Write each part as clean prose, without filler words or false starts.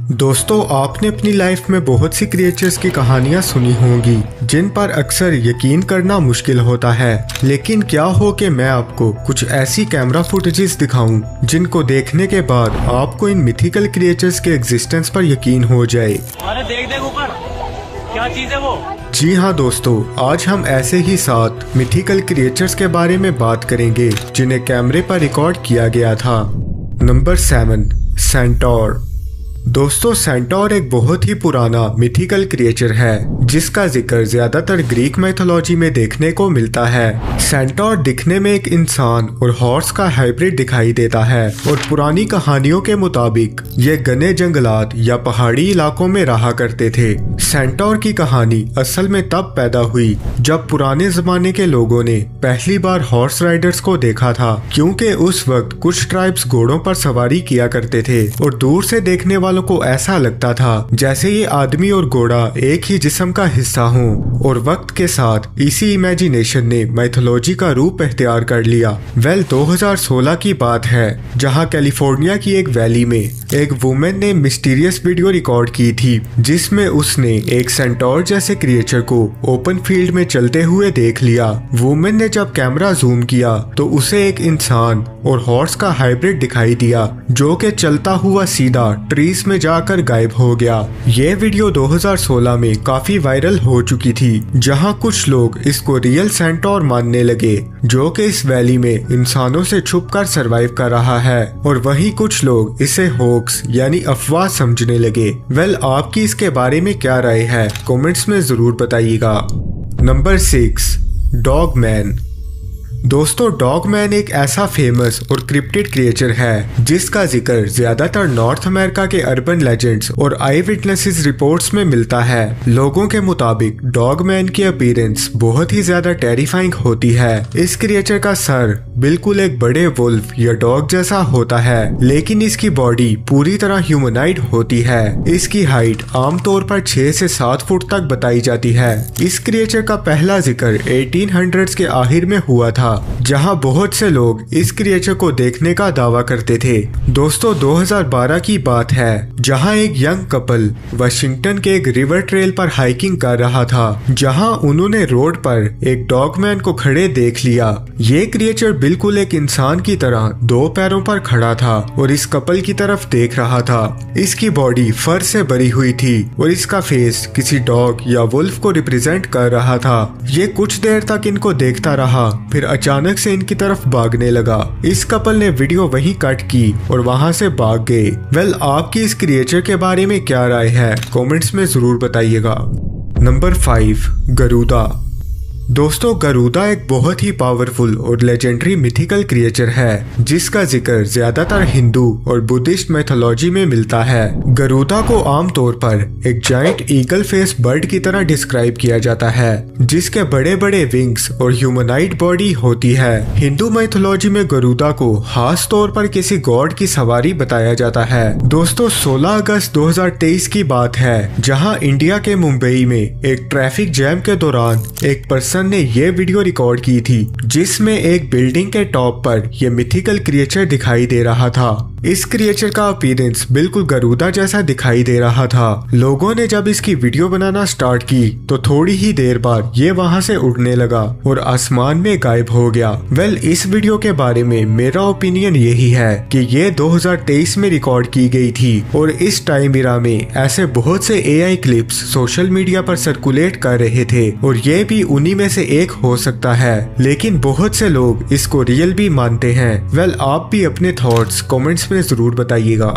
दोस्तों, आपने अपनी लाइफ में बहुत सी क्रिएचर्स की कहानियां सुनी होंगी जिन पर अक्सर यकीन करना मुश्किल होता है। लेकिन क्या हो कि मैं आपको कुछ ऐसी कैमरा फुटेजेस दिखाऊं जिनको देखने के बाद आपको इन मिथिकल क्रिएचर्स के एग्जिस्टेंस पर यकीन हो जाए। अरे देख ऊपर, क्या चीज है वो? जी हाँ दोस्तों, आज हम ऐसे ही 7 मिथिकल क्रिएचर्स के बारे में बात करेंगे जिन्हें कैमरे पर रिकॉर्ड किया गया था। Number 7, centaur. दोस्तों, सेंटोर एक बहुत ही पुराना मिथिकल क्रिएचर है जिसका जिक्र ज्यादातर ग्रीक मैथोलॉजी में देखने को मिलता है। सेंटोर दिखने में एक इंसान और हॉर्स का हाइब्रिड दिखाई देता है और पुरानी कहानियों के मुताबिक ये घने जंगलात या पहाड़ी इलाकों में रहा करते थे। सेंटोर की कहानी असल में तब पैदा हुई जब पुराने जमाने के लोगों ने पहली बार हॉर्स राइडर्स को देखा था, क्योंकि उस वक्त कुछ ट्राइब्स घोड़ों पर सवारी किया करते थे और दूर से देखने वालों को ऐसा लगता था जैसे ये आदमी और घोड़ा एक ही जिस्म का हिस्सा हो। और वक्त के साथ इसी इमेजिनेशन ने मैथोलॉजी का रूप इख्तियार कर लिया। 2016 की बात है जहां कैलिफोर्निया की एक वैली में एक वुमेन ने मिस्टीरियस वीडियो रिकॉर्ड की थी जिसमें उसने एक सेंटोर जैसे क्रिएचर को ओपन फील्ड में चलते हुए देख लिया। वुमेन ने जब कैमरा जूम किया तो उसे एक इंसान और हॉर्स का हाइब्रिड दिखाई दिया जो कि चलता हुआ सीधा ट्रीज में जाकर गायब हो गया। ये वीडियो 2016 में काफी वायरल हो चुकी थी, जहां कुछ लोग इसको रियल सेंटोर मानने लगे जो कि इस वैली में इंसानों से छुपकर सरवाइव कर रहा है, और वहीं कुछ लोग इसे होक्स यानी अफवाह समझने लगे। आपकी इसके बारे में क्या राय है, कमेंट्स में जरूर बताइएगा। नंबर 6, डॉगमैन। दोस्तों, डॉगमैन एक ऐसा फेमस और क्रिप्टिड क्रिएचर है जिसका जिक्र ज्यादातर नॉर्थ अमेरिका के अर्बन लेजेंड्स और आई विटनेसेस रिपोर्ट्स में मिलता है। लोगों के मुताबिक डॉगमैन की अपीयरेंस बहुत ही ज्यादा टेरिफाइंग होती है। इस क्रिएचर का सर बिल्कुल एक बड़े वुल्फ या डॉग जैसा होता है, लेकिन इसकी बॉडी पूरी तरह ह्यूमनाइड होती है। इसकी हाइट आमतौर पर 6 से 7 फुट तक बताई जाती है। इस क्रिएचर का पहला जिक्र 1800s के आखिर में हुआ था, जहां बहुत से लोग इस क्रिएचर को देखने का दावा करते थे। दोस्तों, 2012 की बात है जहां एक यंग कपल वाशिंगटन के एक रिवर ट्रेल पर हाइकिंग कर रहा था, जहां उन्होंने रोड पर एक डॉगमैन को खड़े देख लिया। ये क्रिएचर बिल्कुल एक इंसान की तरह 2 पैरों पर खड़ा था और इस कपल की तरफ देख रहा था। इसकी बॉडी फर से भरी हुई थी और इसका फेस किसी डॉग या वुल्फ को रिप्रेजेंट कर रहा था। ये कुछ देर तक इनको देखता रहा, फिर अचानक से इनकी तरफ भागने लगा। इस कपल ने वीडियो वहीं कट की और वहां से भाग गए। आपकी इस क्रिएचर के बारे में क्या राय है, कमेंट्स में जरूर बताइएगा। नंबर 5, गरुदा। दोस्तों, गरुदा एक बहुत ही पावरफुल और लेजेंडरी मिथिकल क्रिएचर है जिसका जिक्र ज्यादातर हिंदू और बुद्धिस्ट मैथोलॉजी में मिलता है। गरुदा को आमतौर पर एक जायंट ईगल फेस बर्ड की तरह डिस्क्राइब किया जाता है जिसके बड़े बड़े विंग्स और ह्यूमनाइड बॉडी होती है। हिंदू मैथोलॉजी में गरुदा को खास तौर पर किसी गॉड की सवारी बताया जाता है। दोस्तों, 16 अगस्त 2023 की बात है जहां इंडिया के मुंबई में एक ट्रैफिक जैम के दौरान एक पर्सन ने ये वीडियो रिकॉर्ड की थी जिसमें एक बिल्डिंग के टॉप पर यह मिथिकल क्रिएचर दिखाई दे रहा था। इस क्रिएचर का अपीयरेंस बिल्कुल गरुदा जैसा दिखाई दे रहा था। लोगों ने जब इसकी वीडियो बनाना स्टार्ट की तो थोड़ी ही देर बाद ये वहां से उड़ने लगा और आसमान में गायब हो गया। इस वीडियो के बारे में मेरा ओपिनियन यही है कि ये 2023 में रिकॉर्ड की गई थी और इस टाइम इरा में ऐसे बहुत से AI क्लिप्स सोशल मीडिया पर सर्कुलेट कर रहे थे और ये भी उन्हीं में से एक हो सकता है, लेकिन बहुत से लोग इसको रियल भी मानते हैं। आप भी अपने थॉट्स कमेंट्स में जरूर बताइएगा।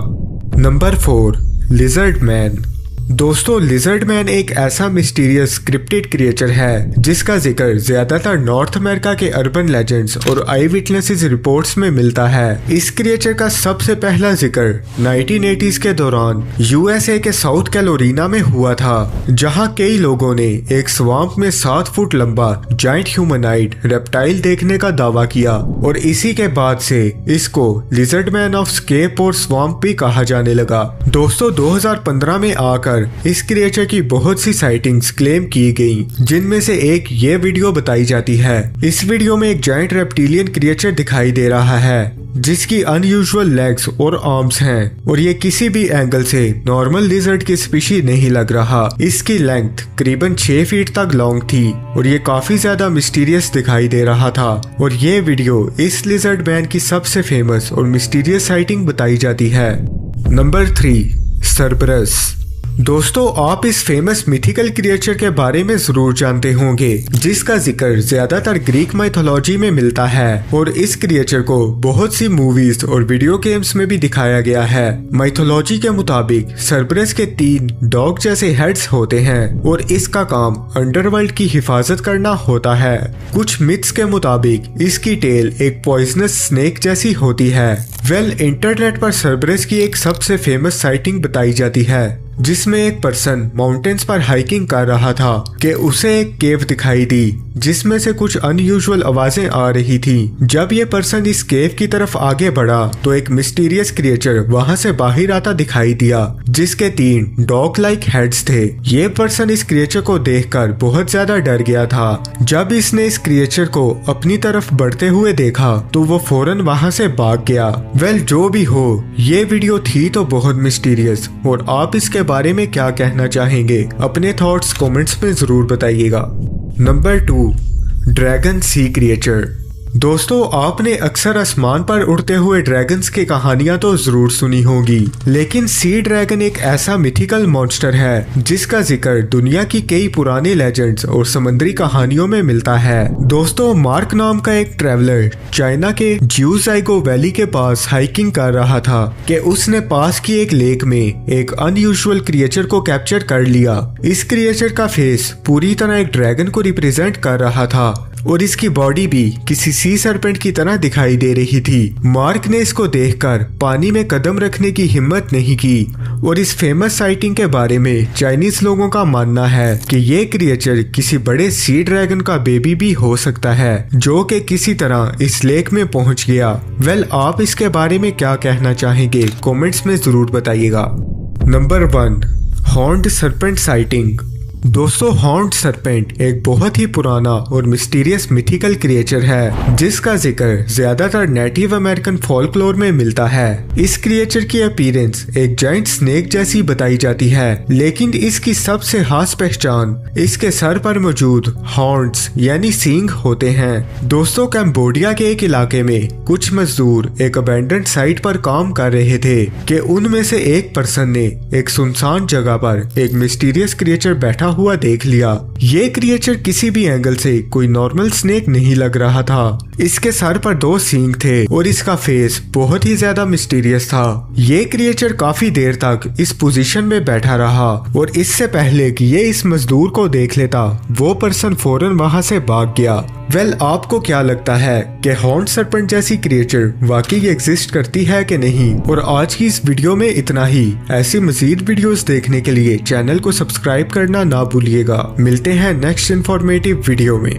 Number 4, lizard man. दोस्तों, लिजर्ड मैन एक ऐसा मिस्टीरियस क्रिप्टिड क्रिएचर है जिसका जिक्र ज्यादातर नॉर्थ अमेरिका के अर्बन लेजेंड्स और आई विटनेसेस रिपोर्ट्स में मिलता है। इस क्रिएचर का सबसे पहला जिक्र 1980s के दौरान USA के साउथ कैरोलिना में हुआ था, जहां कई लोगों ने एक स्वाम्प में 7 फुट लंबा जायंट ह्यूमनाइड रेप्टाइल देखने का दावा किया और इसी के बाद से इसको लिजर्ड मैन ऑफ स्केप और स्वाम्प भी कहा जाने लगा। दोस्तों, 2015 में आकर इस क्रिएचर की बहुत सी साइटिंग्स क्लेम की गई, जिनमें से एक ये वीडियो बताई जाती है। इस वीडियो में एक जायंट रेप्टिलियन क्रिएचर दिखाई दे रहा है जिसकी अनयूजुअल लेग्स और आर्म्स हैं और ये किसी भी एंगल से नॉर्मल लिजर्ड की स्पीशी नहीं लग रहा। इसकी लेंथ करीबन 6 फीट तक लॉन्ग थी और ये काफी ज्यादा मिस्टीरियस दिखाई दे रहा था और ये वीडियो इस लिजर्ड मैन की सबसे फेमस और मिस्टीरियस साइटिंग बताई जाती है। नंबर 3, सर्बरस। दोस्तों, आप इस फेमस मिथिकल क्रिएचर के बारे में जरूर जानते होंगे जिसका जिक्र ज्यादातर ग्रीक माइथोलॉजी में मिलता है और इस क्रिएचर को बहुत सी मूवीज और वीडियो गेम्स में भी दिखाया गया है। माइथोलॉजी के मुताबिक सर्बरस के 3 डॉग जैसे हेड्स होते हैं और इसका काम अंडरवर्ल्ड की हिफाजत करना होता है। कुछ मिथ्स के मुताबिक इसकी टेल एक पॉइजनस स्नेक जैसी होती है। इंटरनेट पर सर्बरस की एक सबसे फेमस साइटिंग बताई जाती है जिसमें एक पर्सन माउंटेन्स पर हाइकिंग कर रहा था कि उसे एक केव दिखाई दी जिसमें से कुछ अनयूजुअल आवाजें आ रही थी। जब ये पर्सन इस केव की तरफ आगे बढ़ा तो एक मिस्टीरियस क्रिएचर वहां से बाहर आता दिखाई दिया जिसके 3 डॉग लाइक हेड्स थे। ये पर्सन इस क्रिएचर को देखकर बहुत ज्यादा डर गया था। जब इसने इस क्रिएचर को अपनी तरफ बढ़ते हुए देखा तो वो फौरन वहां से भाग गया। जो भी हो, ये वीडियो थी तो बहुत मिस्टीरियस और आप इसके बारे में क्या कहना चाहेंगे? अपने थॉट्स कमेंट्स में जरूर बताइएगा। नंबर 2, ड्रैगन सी क्रिएचर। दोस्तों, आपने अक्सर आसमान पर उड़ते हुए ड्रैगन्स की कहानियां तो जरूर सुनी होगी, लेकिन सी ड्रैगन एक ऐसा मिथिकल मॉन्स्टर है जिसका जिक्र दुनिया की कई पुराने लेजेंड्स और समुद्री कहानियों में मिलता है। दोस्तों, मार्क नाम का एक ट्रैवलर चाइना के ज्यूजाइगो वैली के पास हाइकिंग कर रहा था कि उसने पास की एक लेक में एक अनयूजुअल क्रिएचर को कैप्चर कर लिया। इस क्रिएचर का फेस पूरी तरह एक ड्रैगन को रिप्रेजेंट कर रहा था और इसकी बॉडी भी किसी सी सर्पेंट की तरह दिखाई दे रही थी। मार्क ने इसको देखकर पानी में कदम रखने की हिम्मत नहीं की और इस फेमस साइटिंग के बारे में चाइनीज लोगों का मानना है कि ये क्रिएचर किसी बड़े सी ड्रैगन का बेबी भी हो सकता है जो कि किसी तरह इस लेक में पहुंच गया। आप इसके बारे में क्या कहना चाहेंगे? कमेंट्स में जरूर बताइएगा। Number 1, horned serpent sighting. दोस्तों, हॉर्न्ड सर्पेंट एक बहुत ही पुराना और मिस्टीरियस मिथिकल क्रिएचर है जिसका जिक्र ज्यादातर नेटिव अमेरिकन फोल्कलोर में मिलता है। इस क्रिएचर की अपीयरेंस एक जायंट स्नेक जैसी बताई जाती है, लेकिन इसकी सबसे खास पहचान इसके सर पर मौजूद हॉर्न्स यानी सींग होते हैं। दोस्तों, कैम्बोडिया के एक इलाके में कुछ मजदूर एक अबैंडन्ड साइट पर काम कर रहे थे कि उनमें से एक पर्सन ने एक सुनसान जगह पर एक मिस्टीरियस क्रिएचर बैठा हुआ देख लिया। ये क्रिएचर किसी भी एंगल से कोई नॉर्मल स्नेक नहीं लग रहा था। इसके सर पर 2 सींग थे और इसका फेस बहुत ही ज्यादा मिस्टीरियस था। ये क्रिएचर काफी देर तक इस पोजीशन में बैठा रहा और इससे पहले कि ये इस मजदूर को देख लेता वो पर्सन फौरन वहां से भाग गया। आपको क्या लगता है कि हॉर्न्ड सर्पेंट जैसी क्रिएचर वाकई एग्जिस्ट करती है कि नहीं? और आज की इस वीडियो में इतना ही। ऐसी मजीद वीडियोस देखने के लिए चैनल को सब्सक्राइब करना ना भूलिएगा। मिलते हैं नेक्स्ट इंफॉर्मेटिव वीडियो में।